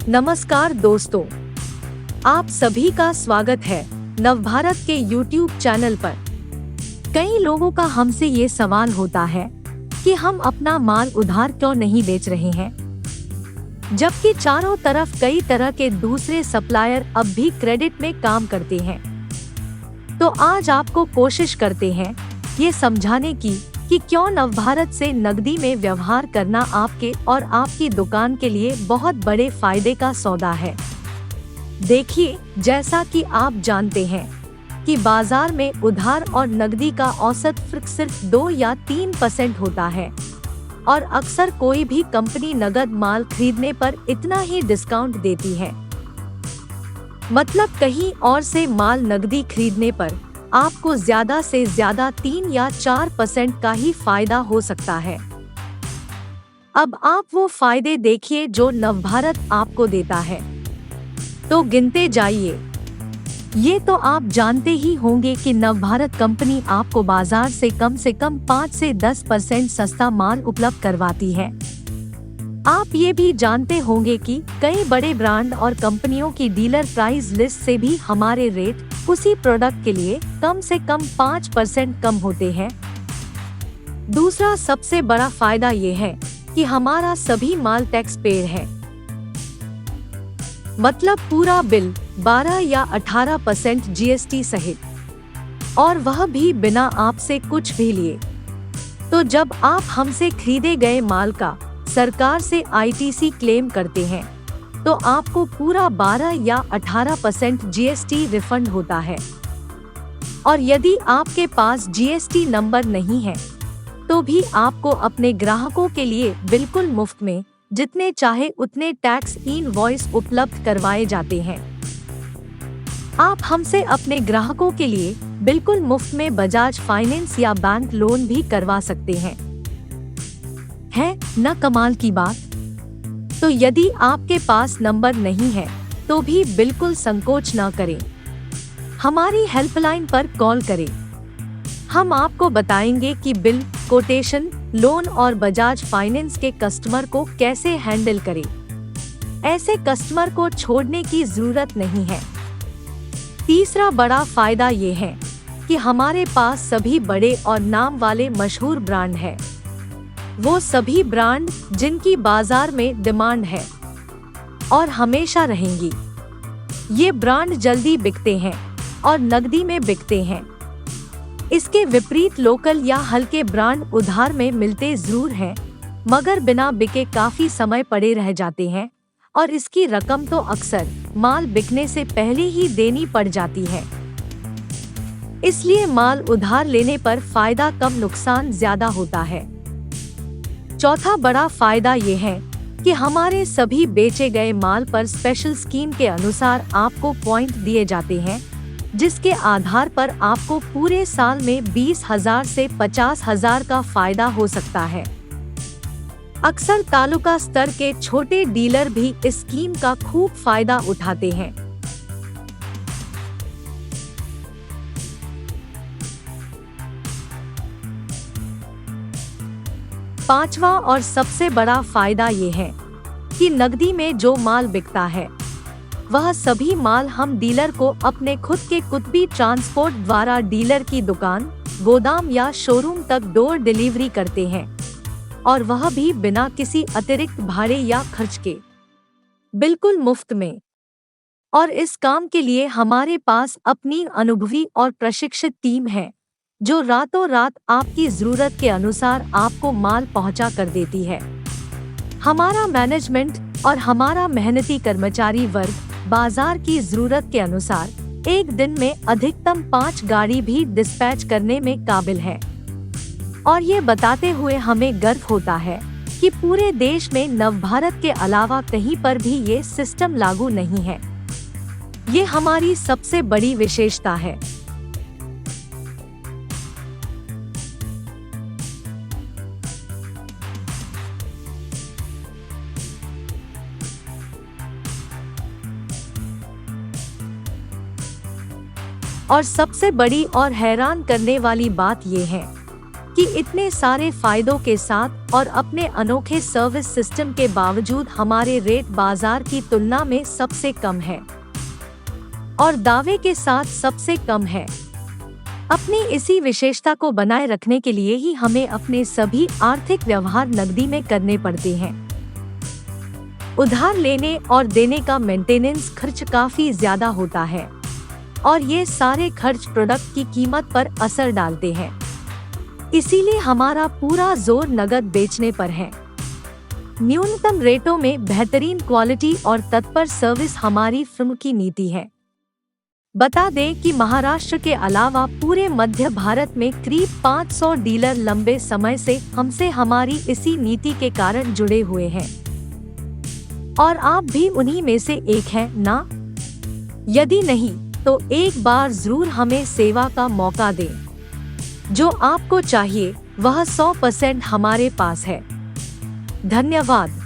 नमस्कार दोस्तों, आप सभी का स्वागत है नवभारत के YouTube चैनल पर। कई लोगों का हमसे ये सवाल होता है कि हम अपना माल उधार क्यों नहीं बेच रहे हैं, जबकि चारों तरफ कई तरह के दूसरे सप्लायर अब भी क्रेडिट में काम करते हैं। तो आज आपको कोशिश करते हैं ये समझाने की कि क्यों नवभारत से नकदी में व्यवहार करना आपके और आपकी दुकान के लिए बहुत बड़े फायदे का सौदा है। देखिए, जैसा कि आप जानते हैं कि बाजार में उधार और नकदी का औसत फर्क सिर्फ 2 या 3% होता है और अक्सर कोई भी कंपनी नगद माल खरीदने पर इतना ही डिस्काउंट देती है। मतलब कहीं और से माल नकदी खरीदने पर आपको ज्यादा से ज्यादा 3 या 4% का ही फायदा हो सकता है। अब आप वो फायदे देखिए जो नवभारत आपको देता है, तो गिनते जाइए। ये तो आप जानते ही होंगे कि नवभारत कंपनी आपको बाजार से कम 5 से 10% सस्ता माल उपलब्ध करवाती है। आप ये भी जानते होंगे कि कई बड़े ब्रांड और कंपनियों की डीलर प्राइस लिस्ट से भी हमारे रेट उसी प्रोडक्ट के लिए कम से कम 5% कम होते हैं। दूसरा सबसे बड़ा फायदा ये है कि हमारा सभी माल टैक्स पेड है। मतलब पूरा बिल 12 या 18% GST सहित, और वह भी बिना आपसे कुछ भी लिए। तो जब आप हमसे खरीदे गए माल का सरकार से ITC क्लेम करते हैं तो आपको पूरा 12 या 18% GST रिफंड होता है। और यदि आपके पास GST नंबर नहीं है तो भी आपको अपने ग्राहकों के लिए बिल्कुल मुफ्त में जितने चाहे उतने टैक्स इनवॉइस उपलब्ध करवाए जाते हैं। आप हमसे अपने ग्राहकों के लिए बिल्कुल मुफ्त में बजाज फाइनेंस या बैंक लोन भी करवा सकते हैं। है न कमाल की बात? तो यदि आपके पास नंबर नहीं है तो भी बिल्कुल संकोच न करें, हमारी हेल्पलाइन पर कॉल करें। हम आपको बताएंगे कि बिल, कोटेशन, लोन और बजाज फाइनेंस के कस्टमर को कैसे हैंडल करें। ऐसे कस्टमर को छोड़ने की जरूरत नहीं है। तीसरा बड़ा फायदा ये है कि हमारे पास सभी बड़े और नाम वाले मशहूर ब्रांड हैं। वो सभी ब्रांड जिनकी बाजार में डिमांड है और हमेशा रहेंगी। ये ब्रांड जल्दी बिकते हैं और नकदी में बिकते हैं। इसके विपरीत लोकल या हल्के ब्रांड उधार में मिलते जरूर हैं, मगर बिना बिके काफी समय पड़े रह जाते हैं और इसकी रकम तो अक्सर माल बिकने से पहले ही देनी पड़ जाती है। इसलिए माल उधार लेने पर फायदा कम, नुकसान ज्यादा होता है। चौथा बड़ा फायदा ये है कि हमारे सभी बेचे गए माल पर स्पेशल स्कीम के अनुसार आपको पॉइंट दिए जाते हैं, जिसके आधार पर आपको पूरे साल में 20,000 से 50,000 का फायदा हो सकता है। अक्सर तालुका स्तर के छोटे डीलर भी इस स्कीम का खूब फायदा उठाते हैं। पांचवा और सबसे बड़ा फायदा ये है कि नकदी में जो माल बिकता है वह सभी माल हम डीलर को अपने खुद के कुतबी ट्रांसपोर्ट द्वारा डीलर की दुकान, गोदाम या शोरूम तक डोर डिलीवरी करते हैं, और वह भी बिना किसी अतिरिक्त भाड़े या खर्च के, बिल्कुल मुफ्त में। और इस काम के लिए हमारे पास अपनी अनुभवी और प्रशिक्षित टीम है जो रातों रात आपकी जरूरत के अनुसार आपको माल पहुंचा कर देती है। हमारा मैनेजमेंट और हमारा मेहनती कर्मचारी वर्ग बाजार की जरूरत के अनुसार एक दिन में अधिकतम 5 गाड़ी भी डिस्पैच करने में काबिल है। और ये बताते हुए हमें गर्व होता है कि पूरे देश में नवभारत के अलावा कहीं पर भी ये सिस्टम लागू नहीं है। ये हमारी सबसे बड़ी विशेषता है। और सबसे बड़ी और हैरान करने वाली बात यह है कि इतने सारे फायदों के साथ और अपने अनोखे सर्विस सिस्टम के बावजूद हमारे रेट बाजार की तुलना में सबसे कम है और दावे के साथ सबसे कम है। अपनी इसी विशेषता को बनाए रखने के लिए ही हमें अपने सभी आर्थिक व्यवहार नकदी में करने पड़ते हैं। उधार लेने और देने का मेंटेनेंस खर्च काफी ज्यादा होता है और ये सारे खर्च प्रोडक्ट की कीमत पर असर डालते हैं। इसीलिए हमारा पूरा जोर नगद बेचने पर है। न्यूनतम रेटों में बेहतरीन क्वालिटी और तत्पर सर्विस हमारी फर्म की नीति है। बता दें कि महाराष्ट्र के अलावा पूरे मध्य भारत में करीब 500 डीलर लंबे समय से हमसे हमारी इसी नीति के कारण जुड़े हुए हैं और आप भी उन्हीं में से एक हैं ना? यदि नहीं तो एक बार जरूर हमें सेवा का मौका दें। जो आपको चाहिए वह 100% हमारे पास है। धन्यवाद।